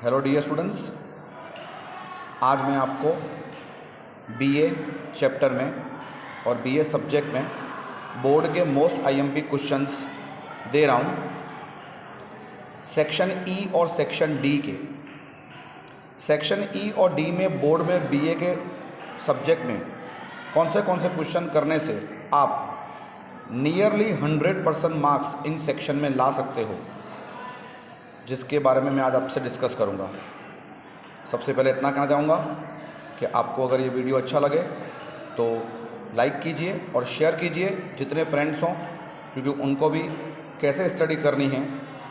Hello dear students, आज मैं आपको बीए चैप्टर में और बीए सब्जेक्ट में बोर्ड के मोस्ट आईएमपी क्वेश्चंस दे रहा हूँ। सेक्शन ई और सेक्शन डी के। सेक्शन ई और डी में बोर्ड में बीए के सब्जेक्ट में कौन से क्वेश्चन करने से आप नियरली 100% मार्क्स इन सेक्शन में ला सकते हो, जिसके बारे में मैं आज आपसे डिस्कस करूंगा। सबसे पहले इतना कहना चाहूँगा कि आपको अगर ये वीडियो अच्छा लगे तो लाइक कीजिए और शेयर कीजिए जितने फ्रेंड्स हों, क्योंकि उनको भी कैसे स्टडी करनी है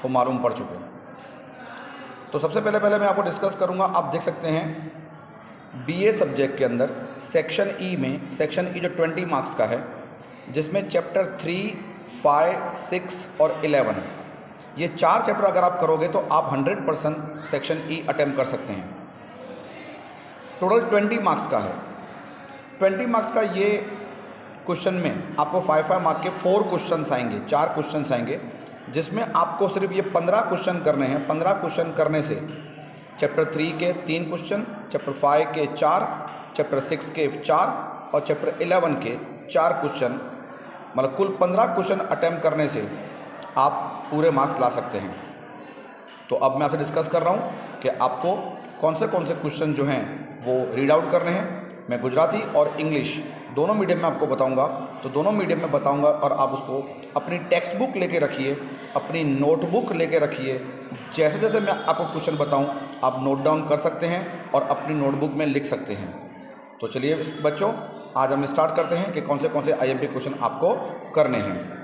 वो मालूम पड़ चुके हैं। तो सबसे पहले मैं आपको डिस्कस करूँगा। आप देख सकते हैं बीए सब्जेक्ट के अंदर सेक्शन ई में, सेक्शन ई जो 20 मार्क्स का है, जिसमें चैप्टर 3, 5, 6 और 11 ये 4 चैप्टर अगर आप करोगे तो आप 100% सेक्शन ई अटेम्प्ट कर सकते हैं। टोटल 20 मार्क्स का है। 20 मार्क्स का ये क्वेश्चन में आपको 5 मार्क के 4 क्वेश्चंस आएंगे, 4 क्वेश्चंस आएंगे, जिसमें आपको सिर्फ ये 15 क्वेश्चन करने हैं। 15 क्वेश्चन करने से चैप्टर 3 के 3 क्वेश्चन, चैप्टर 5 के 4, चैप्टर 6 के 4 और चैप्टर 11 के 4 क्वेश्चन, मतलब कुल 15 क्वेश्चन अटेम्प्ट करने से आप पूरे मार्क्स ला सकते हैं। तो अब मैं आपसे डिस्कस कर रहा हूँ कि आपको कौन से क्वेश्चन जो हैं वो रीड आउट करने हैं। मैं गुजराती और इंग्लिश दोनों मीडियम में आपको बताऊंगा, तो दोनों मीडियम में बताऊंगा और आप उसको अपनी टेक्स्ट बुक लेके रखिए, अपनी नोटबुक लेके रखिए। जैसे जैसे मैं आपको क्वेश्चन बताऊं आप नोट डाउन कर सकते हैं और अपनी नोटबुक में लिख सकते हैं। तो चलिए बच्चों, आज हम स्टार्ट करते हैं कि कौन से आईएमपी क्वेश्चन आपको करने हैं।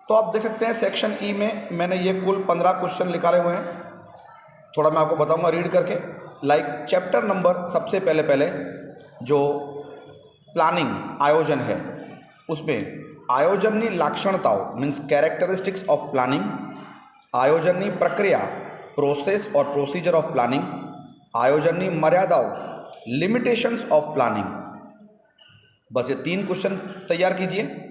तो आप देख सकते हैं सेक्शन ई में मैंने ये कुल 15 क्वेश्चन निकाले हुए हैं। थोड़ा मैं आपको बताऊंगा रीड करके। लाइक चैप्टर नंबर सबसे पहले जो प्लानिंग आयोजन है, उसमें आयोजननी लाक्षणताओं मीन्स कैरेक्टरिस्टिक्स ऑफ प्लानिंग, आयोजननी प्रक्रिया प्रोसेस और प्रोसीजर ऑफ प्लानिंग, आयोजननी मर्यादाओं लिमिटेशंस ऑफ प्लानिंग। बस ये 3 क्वेश्चन तैयार कीजिए,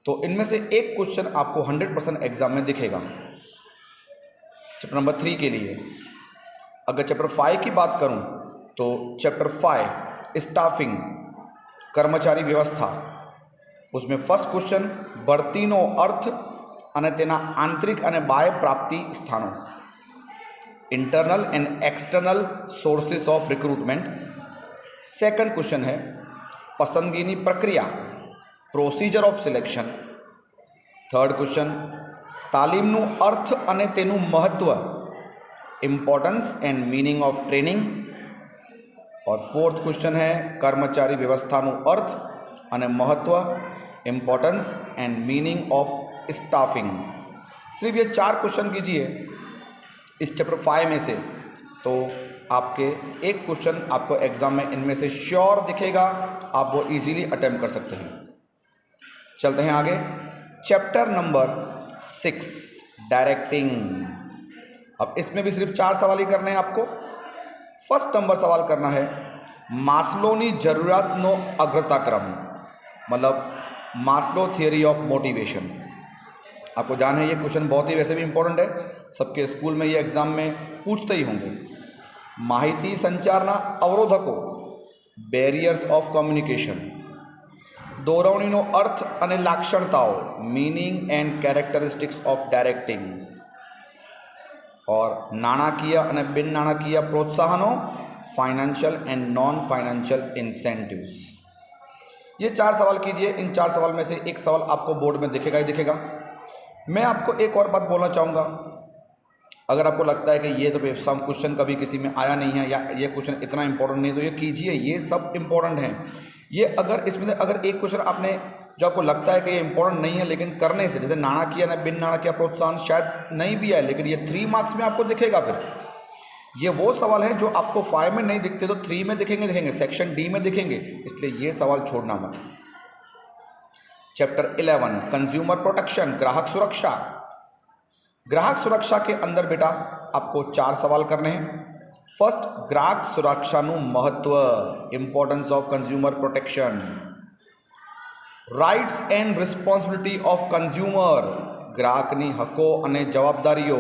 तो इनमें से एक क्वेश्चन आपको 100% एग्जाम में दिखेगा। चैप्टर नंबर 3 के लिए अगर चैप्टर 5 की बात करूं तो चैप्टर 5 स्टाफिंग कर्मचारी व्यवस्था, उसमें फर्स्ट क्वेश्चन बर्तीनो अर्थ अने तेना आंतरिक अने बाह्य प्राप्ति स्थानों, internal and external sources of recruitment. Second question है पसंदगीनी प्रक्रिया procedure of selection. Third question तालीमनु अर्थ अने तेनु महत्व importance and meaning of training. और फोर्थ क्वेश्चन है कर्मचारी व्यवस्थानु अर्थ अने महत्व importance and meaning of staffing. सिर्फ ये 4 क्वेश्चन कीजिए इस चैप्टर 5 में से, तो आपके एक क्वेश्चन आपको एग्जाम में इनमें से श्योर दिखेगा, आप वो इजीली अटेम्प्ट कर सकते हैं। चलते हैं आगे। Chapter number 6 directing. अब इसमें भी सिर्फ 4 सवाल ही करने हैं आपको। फर्स्ट नंबर सवाल करना है मास्लोनी जरूरतनो अग्रताक्रम, मतलब मास्लो थियरी ऑफ मोटिवेशन। आपको जान है ये क्वेश्चन बहुत ही वैसे भी इंपॉर्टेंट है, सबके स्कूल में ये एग्जाम में पूछते ही होंगे। माहिती संचारना अवरोधको बैरियर्स ऑफ कम्युनिकेशन, दोरवણીનો अर्थ અને લાક્ષણતાઓ meaning and characteristics of directing, और नाણાકીય અને બિન નાણાકીય પ્રોત્સાહનો financial and non financial incentives. ये 4 सवाल कीजिए। इन 4 सवाल में से एक सवाल आपको बोर्ड में दिखेगा ही दिखेगा। मैं आपको एक और बात बोलना चाहूँगा, अगर आपको लगता है कि ये तो सम क्वेश्चन कभी किसी में आया नहीं है या ये क्वेश्चन इतना इंपॉर्टेंट नहीं है, तो ये कीजिए, ये सब इंपॉर्टेंट हैं। ये अगर इसमें अगर एक क्वेश्चन आपने जो आपको लगता है कि ये इंपॉर्टेंट नहीं है, लेकिन करने से, जैसे नाणाकीय ना बिन नाणाकीय प्रोत्साहन शायद नहीं भी आए, लेकिन ये 3 मार्क्स में आपको दिखेगा। फिर ये वो सवाल हैं जो आपको 5 में नहीं दिखते तो 3 में दिखेंगे, सेक्शन डी में दिखेंगे, इसलिए ये सवाल छोड़ना मत। चैप्टर 11 कंज्यूमर प्रोटेक्शन ग्राहक सुरक्षा। ग्राहक सुरक्षा के अंदर बेटा आपको 4 सवाल करने हैं। फर्स्ट ग्राहक सुरक्षाનું महत्व importance of consumer protection, rights and responsibility of consumer ग्राहकनी हको अने जवाबदारीओ,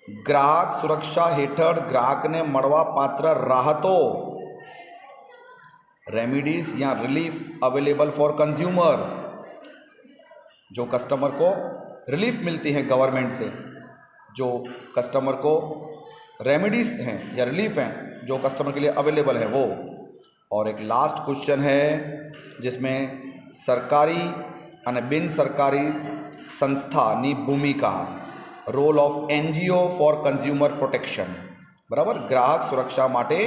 ગ્રાહક સુરક્ષા હેઠળ ગ્રાહકને મળવાપાત્ર રાહતો, रेमिडीज या रिलीफ अवेलेबल फॉर कंज्यूमर, जो कस्टमर को रिलीफ मिलती है गवर्नमेंट से, जो कस्टमर को रेमिडीज हैं या रिलीफ हैं जो कस्टमर के लिए अवेलेबल है वो। और एक लास्ट क्वेश्चन है जिसमें सरकारी અને બિન સરકારી સંસ્થાની ભૂમિકા, role of NGO for consumer protection, બરાબર। ગ્રાહક સુરક્ષા માટે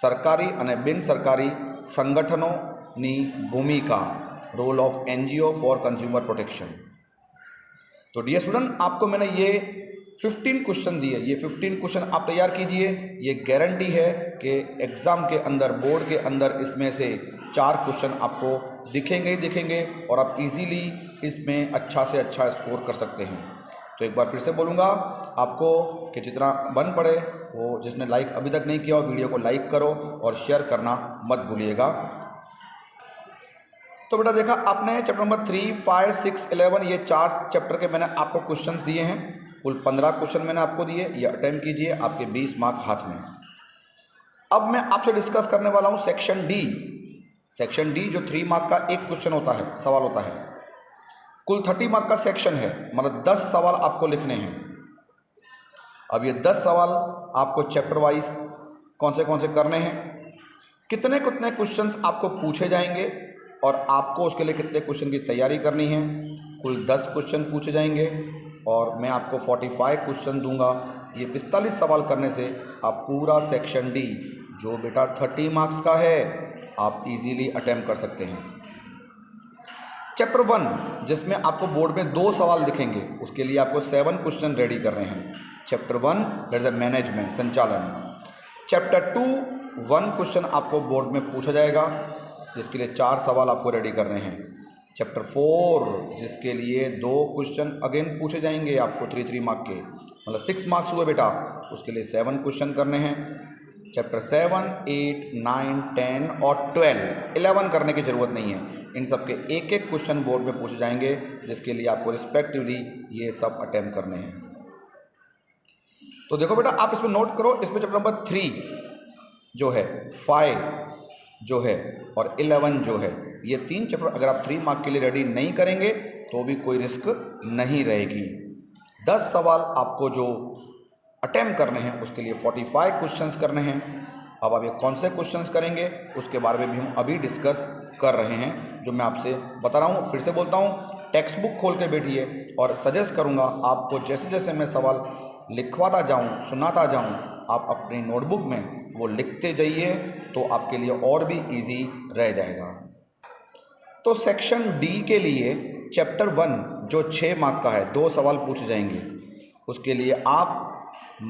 સરકારી અને બિન સરકારી સંગઠનોની ભૂમિકા, role of NGO for consumer protection. तो डियर स्टूडेंट, आपको मैंने ये 15 क्वेश्चन दिए, ये 15 क्वेश्चन आप तैयार कीजिए। ये गारंटी है कि एग्ज़ाम के अंदर, बोर्ड के अंदर इसमें से 4 क्वेश्चन आपको दिखेंगे ही दिखेंगे और आप इजीली इसमें अच्छा से अच्छा स्कोर कर सकते हैं। तो एक बार फिर से बोलूँगा आपको कि जितना बन पड़े वो, जिसने लाइक अभी तक नहीं किया हो वीडियो को लाइक करो और शेयर करना मत भूलिएगा। तो बेटा देखा आपने चैप्टर नंबर 3, 5, 6, 11 ये 4 चैप्टर के मैंने आपको क्वेश्चंस दिए हैं। कुल 15 क्वेश्चन मैंने आपको दिए, ये अटेम्प्ट कीजिए, आपके 20 मार्क हाथ में। अब मैं आपसे डिस्कस करने वाला हूँ सेक्शन डी। सेक्शन डी जो 3 मार्क का एक क्वेश्चन होता है, सवाल होता है। कुल 30 मार्क का सेक्शन है, मतलब 10 सवाल आपको लिखने हैं। अब ये 10 सवाल आपको चैप्टर वाइज कौन से करने हैं, कितने कितने क्वेश्चंस आपको पूछे जाएंगे और आपको उसके लिए कितने क्वेश्चन की तैयारी करनी है। कुल 10 क्वेश्चन पूछे जाएंगे और मैं आपको 45 क्वेश्चन दूंगा। ये 45 सवाल करने से आप पूरा सेक्शन डी जो बेटा 30 मार्क्स का है आप इजीली अटेम्प्ट कर सकते हैं। चैप्टर 1 जिसमें आपको बोर्ड में 2 सवाल दिखेंगे, उसके लिए आपको 7 क्वेश्चन रेडी करने हैं। चैप्टर 1 दैट इज मैनेजमेंट, संचालन। चैप्टर 2 1 क्वेश्चन आपको बोर्ड में पूछा जाएगा जिसके लिए 4 सवाल आपको रेडी करने हैं। चैप्टर 4 जिसके लिए 2 क्वेश्चन अगेन पूछे जाएंगे आपको 3 मार्क के, मतलब 6 मार्क्स हुए बेटा, उसके लिए 7 क्वेश्चन करने हैं। चैप्टर 7, 8, 9, 10 और 12, 11 करने की ज़रूरत नहीं है। इन सब के एक एक क्वेश्चन बोर्ड में पूछे जाएंगे जिसके लिए आपको रिस्पेक्टिवली ये सब अटेम्प्ट करने हैं। तो देखो बेटा आप इसमें नोट करो, इसमें चैप्टर नंबर 3 जो है, 5 जो है और 11 जो है, ये 3 चैप्टर अगर आप 3 मार्क के लिए रेडी नहीं करेंगे तो भी कोई रिस्क नहीं रहेगी। 10 सवाल आपको जो अटेम्प्ट करने हैं उसके लिए 45 क्वेश्चंस करने हैं। अब आप ये कौन से क्वेश्चंस करेंगे उसके बारे में भी हम अभी डिस्कस कर रहे हैं, जो मैं आपसे बता रहा हूँ। फिर से बोलता हूँ, टेक्स्ट बुक खोल के बैठिए और सजेस्ट करूँगा आपको जैसे जैसे मैं सवाल लिखवाता जाऊँ, सुनाता जाऊँ, आप अपनी नोटबुक में वो लिखते जाइए तो आपके लिए और भी इजी रह जाएगा। तो सेक्शन डी के लिए चैप्टर 1 जो 6 मार्क का है, 2 सवाल पूछे जाएंगे। उसके लिए आप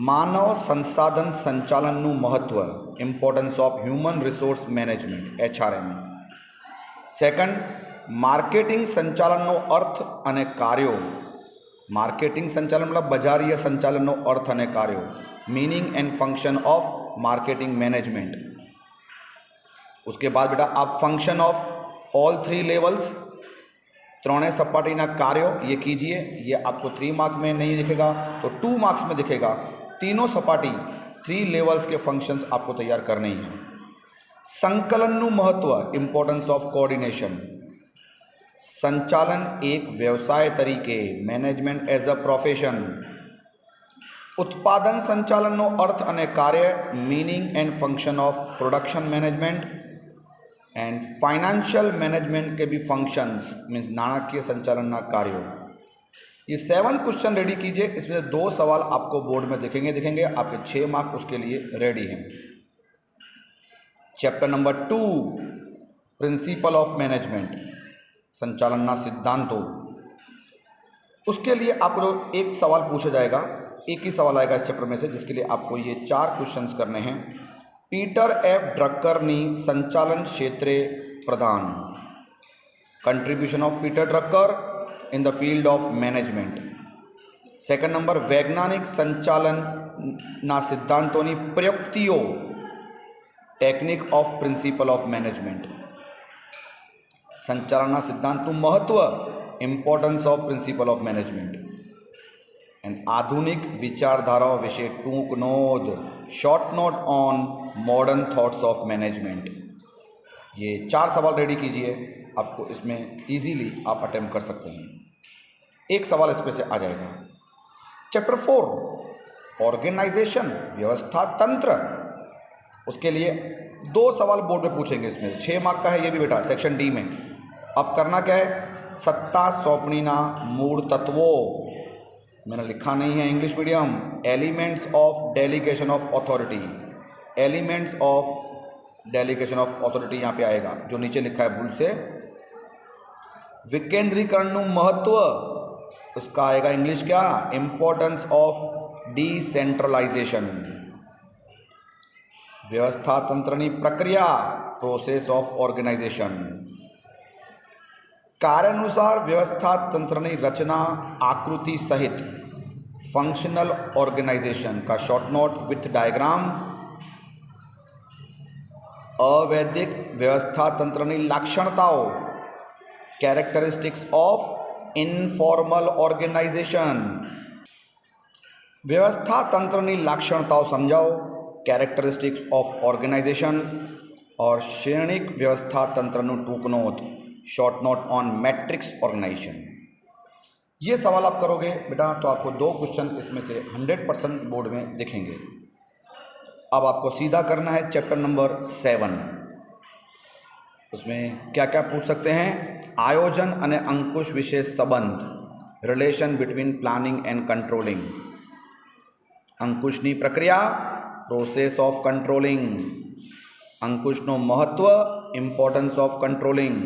मानव संसाधन संचालनનું महत्व, importance of human resource management, HRM। Second, marketing संचालनનો अर्थ અને કાર્યો। मार्केटिंग संचालन मतलब बजारीय संचालनનો अर्थ અને કાર્યો, meaning and function of marketing management. उसके बाद बेटा आप फंक्शन ऑफ ऑल 3 लेवल्स, 3 सपाटीना कार्यों ये कीजिए। ये आपको 3 मार्क में नहीं दिखेगा तो 2 मार्क्स में दिखेगा। तीनों सपाटी 3 लेवल्स के फंक्शंस आपको तैयार करने ही हैं। संकलनનું महत्व, इम्पोर्टेंस ऑफ कोऑर्डिनेशन। संचालन एक व्यवसाय तरीके, मैनेजमेंट एज अ प्रोफेशन। उत्पादन संचालनનો अर्थ અને કાર્ય, meaning and function of production management. And financial management के भी फंक्शंस मीन्स नाણાકીય संचालनના कार्यों। ये 7 क्वेश्चन रेडी कीजिए, इसमें 2 सवाल आपको बोर्ड में दिखेंगे। आपके 6 मार्क उसके लिए रेडी हैं। Chapter number 2 principle of management, संचालनના सिद्धांतों। उसके लिए आपको एक सवाल पूछा जाएगा, एक ही सवाल आएगा इस चैप्टर में से, जिसके लिए आपको ये 4 क्वेश्चंस करने हैं। पीटर एफ ड्रक्करनी संचालन क्षेत्रे प्रदान, contribution of Peter Drucker in the field of management. Second number, वैज्ञानिक संचालनના सिद्धांतोनी प्रयुक्तिओ, technique of principle of management. संचालनના સિદ્ધાંતનું महत्व, importance of principle of management. And and आधुनिक विचारधाराओं विषय टूक note, short note on modern thoughts of management. ये 4 सवाल रेडी कीजिए, आपको इसमें इजीली आप अटेम्प्ट कर सकते हैं। एक सवाल इसमें से आ जाएगा। चैप्टर 4 ऑर्गेनाइजेशन, व्यवस्था तंत्र, उसके लिए 2 सवाल बोर्ड में पूछेंगे। इसमें 6 मार्क का है ये भी बेटा, सेक्शन डी में। अब करना क्या है, सत्ता सौंपणीना मूल तत्वों, मैंने लिखा नहीं है English medium, elements of delegation of authority, elements of delegation of authority यहाँ पे आएगा, जो नीचे लिखा है भूल से। विकेंद्रीकरण महत्व, उसका आएगा इंग्लिश क्या, इंपॉर्टेंस ऑफ डिसेंट्रलाइजेशन। व्यवस्था तंत्रनी प्रक्रिया, प्रोसेस ऑफ ऑर्गेनाइजेशन। कार्यानुसार व्यवस्था तंत्रनी रचना आकृति सहित फंक्शनल ऑर्गेनाइजेशन का शॉर्ट नोट विथ डायग्राम। अवैधिक व्यवस्था तंत्रनी लाक्षणताओं, कैरेक्टरिस्टिक्स ऑफ इनफॉर्मल ऑर्गेनाइजेशन। व्यवस्था तंत्रनी लाक्षणताओं समझाओ, कैरेक्टरिस्टिक्स ऑफ ऑर्गेनाइजेशन। और श्रेणिक व्यवस्था तंत्रनु टूक note, short note on matrix organization. ये सवाल आप करोगे बेटा तो आपको 2 क्वेश्चन इसमें से 100% बोर्ड में दिखेंगे। अब आपको सीधा करना है चैप्टर नंबर 7। उसमें क्या क्या पूछ सकते हैं, आयोजन अने अंकुश विशेष संबंध, relation between planning and controlling, अंकुशनी प्रक्रिया, प्रोसेस ऑफ कंट्रोलिंग, अंकुशनो महत्व, इम्पोर्टन्स ऑफ कंट्रोलिंग,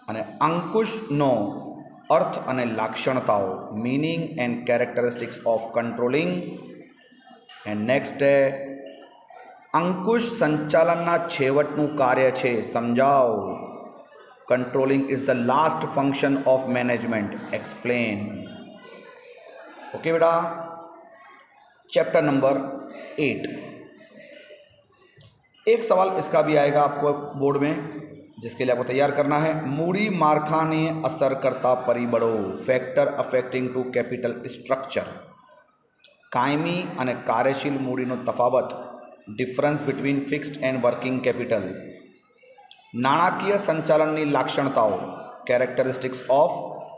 અને અંકુશનો અર્થ અને લાક્ષણતાઓ, meaning and characteristics of controlling. And next અંકુશ સંચાલનના છેવટનું કાર્ય છે, સમજાવો. Controlling is the last function of management, explain. Okay बेटा, चैप्टर नंबर 8 एक सवाल इसका भी आएगा आपको बोर्ड में, जिसके लिए आपको तैयार करना है. मूडी मारखाने असरकर्ता परिबळो, factor affecting to capital structure. कायमी અને કાર્યશીલ મૂડીનો તફાવત, difference between fixed and working capital. નાણાકીય સંચાલનની લાક્ષણતાઓ, કેરેક્ટરિસ્ટિક્સ ઓફ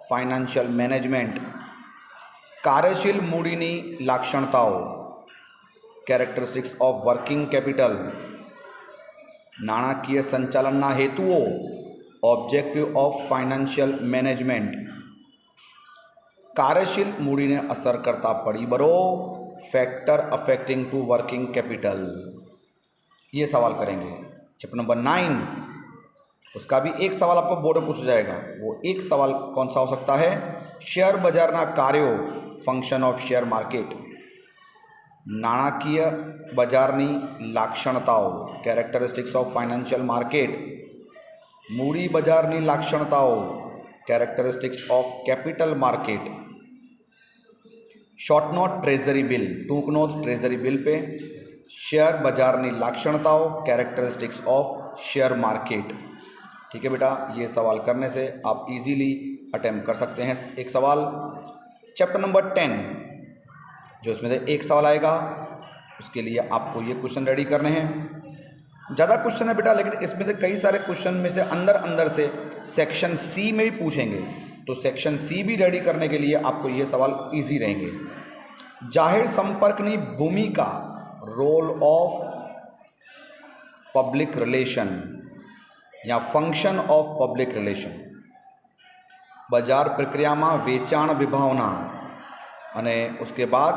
ફાઇનાન્શિયલ મેનેજમેન્ટ. કાર્યશીલ મૂડીની લાક્ષણતાઓ, કેરેક્ટરિસ્ટિક્સ ઓફ વર્કિંગ કેપિટલ. નાણાકીય સંચાલનના હેતુઓ, ઓબ્જેક્ટિવ ઓફ ફાઇનાન્શિયલ મેનેજમેન્ટ. कार्यशील मूडी ने असर करता परिबळो, factor affecting to working capital. ये सवाल करेंगे. चैप्टर नंबर 9 उसका भी एक सवाल आपको बोर्ड में पूछा जाएगा. वो एक सवाल कौन सा हो सकता है, शेयर बाजार ना कार्यों, फंक्शन ऑफ शेयर मार्केट. नाणाकीय बजारनी लाक्षणताओं, कैरेक्टरिस्टिक्स ऑफ फाइनेंशियल मार्केट. मूडी बजारनी लाक्षणताओं, characteristics of capital market. Short note treasury bill, टूंक नोट ट्रेजरी बिल पे. शेयर बाजार की लाक्षणताओं, कैरेक्टरिस्टिक्स ऑफ शेयर मार्केट. ठीक है बेटा, ये सवाल करने से आप इजीली अटेम्प्ट कर सकते हैं एक सवाल. चैप्टर नंबर 10 जो इसमें से एक सवाल आएगा, उसके लिए आपको ये क्वेश्चन रेडी करने हैं. ज़्यादा क्वेश्चन है बेटा, लेकिन इसमें से कई सारे क्वेश्चन में से अंदर से सेक्शन सी में भी पूछेंगे, तो सेक्शन सी भी रेडी करने के लिए आपको ये सवाल इजी रहेंगे. जाहिर संपर्क की भूमिका, रोल ऑफ पब्लिक रिलेशन या फंक्शन ऑफ पब्लिक रिलेशन. बाजार प्रक्रिया में वेचाण विभावना, अने उसके बाद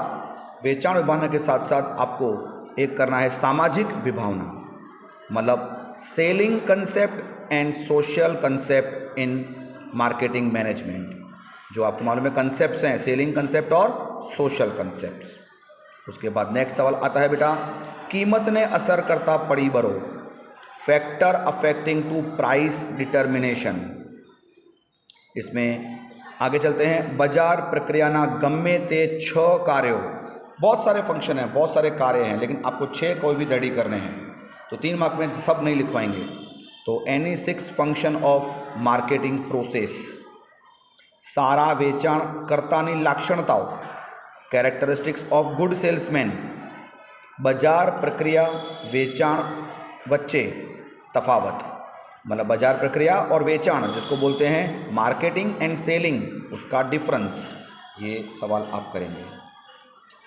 वेचाण विभावना के साथ साथ आपको एक करना है सामाजिक विभावना, मतलब selling concept and social concept in marketing management. जो आपको मालूम है कंसेप्ट्स हैं, सेलिंग कंसेप्ट और सोशल कंसेप्ट. उसके बाद नेक्स्ट सवाल आता है बेटा, कीमत ने असर करता परिबळो, factor affecting to price determination. इसमें आगे चलते हैं. बाजार प्रक्रिया ना गम्मे ते 6 कार्यों, बहुत सारे फंक्शन हैं, बहुत सारे कार्य हैं, लेकिन आपको 6 कोई भी रेडी करने हैं, तो 3 मार्क में सब नहीं लिखवाएंगे. तो any 6 function of marketing process. સારા વેચાણકર્તાની લાક્ષણતાઓ, कैरेक्टरिस्टिक्स ऑफ गुड सेल्समैन, बाजार प्रक्रिया वेचाण वच्चे तफावत, मतलब बाजार प्रक्रिया और वेचाण जिसको बोलते हैं मार्केटिंग एंड सेलिंग, उसका डिफरेंस, ये सवाल आप करेंगे।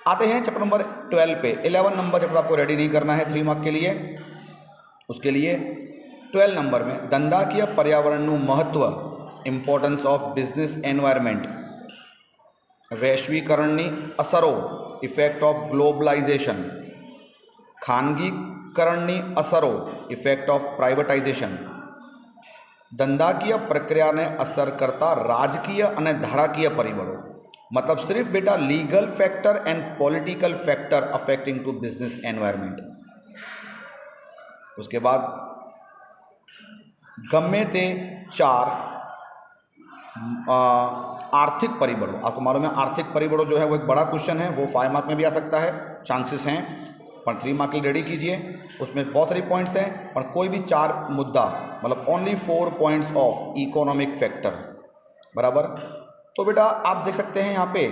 आते हैं चैप्टर नंबर 12 पे। 11 नंबर चैप्टर आपको रेडी नहीं करना है 3 मार्क के लिए, उसके लिए 12 नंबर में धंधाकीय पर्यावरणનું महत्व, इम्पोर्टन्स ऑफ बिजनेस एनवायरमेंट, वैश्वीकरणની અસરો, ઇફેક્ટ ઓફ ગ્લોબલાઇઝેશન, ખાનગીકરણની અસરો, ઇફેક્ટ ઓફ પ્રાઇવેટાઇઝેશન, ધંધાકીય પ્રક્રિયાને અસર કરતા રાજકીય અને ધારાકીય પરિબળો, मतलब सिर्फ बेटा legal factor and political factor affecting to business environment. उसके बाद गम्मे ते 4 आर्थिक परिबड़ों, आपको मालूम है आर्थिक परिबड़ों जो है वो एक बड़ा क्वेश्चन है, वो 5 मार्क में भी आ सकता है, चांसेस हैं, पर 3 मार्क के लिए रेडी कीजिए। उसमें बहुत सारी पॉइंट्स हैं, पर कोई भी 4 मुद्दा, मतलब only 4 points of economic factor, बराबर। तो बेटा आप देख सकते हैं यहाँ पे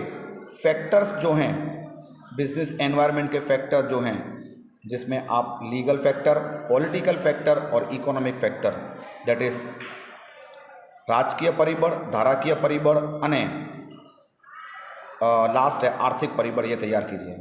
फैक्टर्स जो हैं, बिजनेस एनवायरनमेंट के फैक्टर जो हैं, जिसमें आप लीगल फैक्टर, पॉलिटिकल फैक्टर और इकोनॉमिक फैक्टर, दैट इज राजकीय परिबळ, धाराकीय परिबळ અને लास्ट है आर्थिक परिबळ, ये तैयार कीजिए।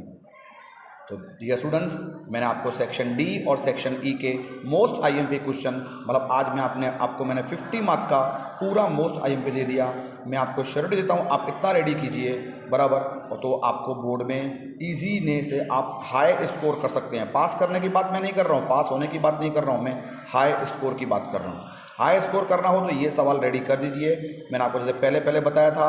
तो डियर स्टूडेंट्स, मैंने आपको सेक्शन डी और सेक्शन ई के मोस्ट आईएमपी क्वेश्चन, मतलब आज मैं आपको मैंने 50 मार्क का पूरा मोस्ट आईएमपी दे दिया। मैं आपको श्योरिटी देता हूँ, आप इतना रेडी कीजिए, बराबर, और तो आपको बोर्ड में ईजीने से आप हाई स्कोर कर सकते हैं। पास करने की बात मैं नहीं कर रहा हूँ, पास होने की बात नहीं कर रहा हूँ, मैं हाई स्कोर की बात कर रहा हूँ। हाई स्कोर करना हो तो ये सवाल रेडी कर दीजिए। मैंने आपको जैसे पहले बताया था,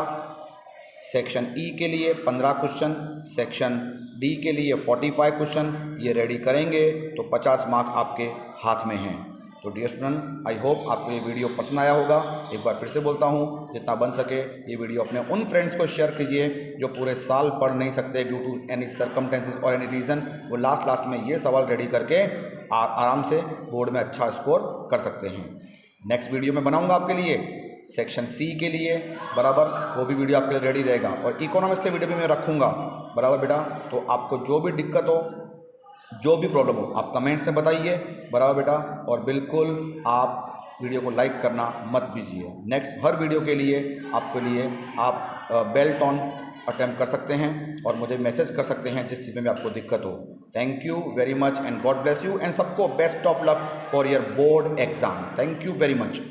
सेक्शन ई के लिए 15 क्वेश्चन, सेक्शन डी के लिए 45 क्वेश्चन, ये रेडी करेंगे तो 50 मार्क आपके हाथ में हैं। तो डियर स्टूडेंट, आई होप आपको ये वीडियो पसंद आया होगा। एक बार फिर से बोलता हूँ, जितना बन सके ये वीडियो अपने उन फ्रेंड्स को शेयर कीजिए जो पूरे साल पढ़ नहीं सकते ड्यू टू एनी सर्कमटेंसेस और एनी रीज़न, वो लास्ट में ये सवाल रेडी करके आराम से बोर्ड में अच्छा स्कोर कर सकते हैं। नेक्स्ट वीडियो में बनाऊँगा आपके लिए सेक्शन सी के लिए, बराबर, वो भी वीडियो आपके लिए रेडी रहेगा, और इकोनॉमिक्स के वीडियो भी मैं रखूँगा, बराबर बेटा। तो आपको जो भी दिक्कत हो, जो भी प्रॉब्लम हो, आप कमेंट्स में बताइए, बराबर बेटा। और बिल्कुल आप वीडियो को लाइक करना मत भूलिए। नेक्स्ट हर वीडियो के लिए आपके लिए आप बेल टोन अटेम्प्ट कर सकते हैं और मुझे मैसेज कर सकते हैं जिस चीज़ में भी आपको दिक्कत हो। Thank you very much and God bless you, and सबको best of luck for your board exam. Thank you very much.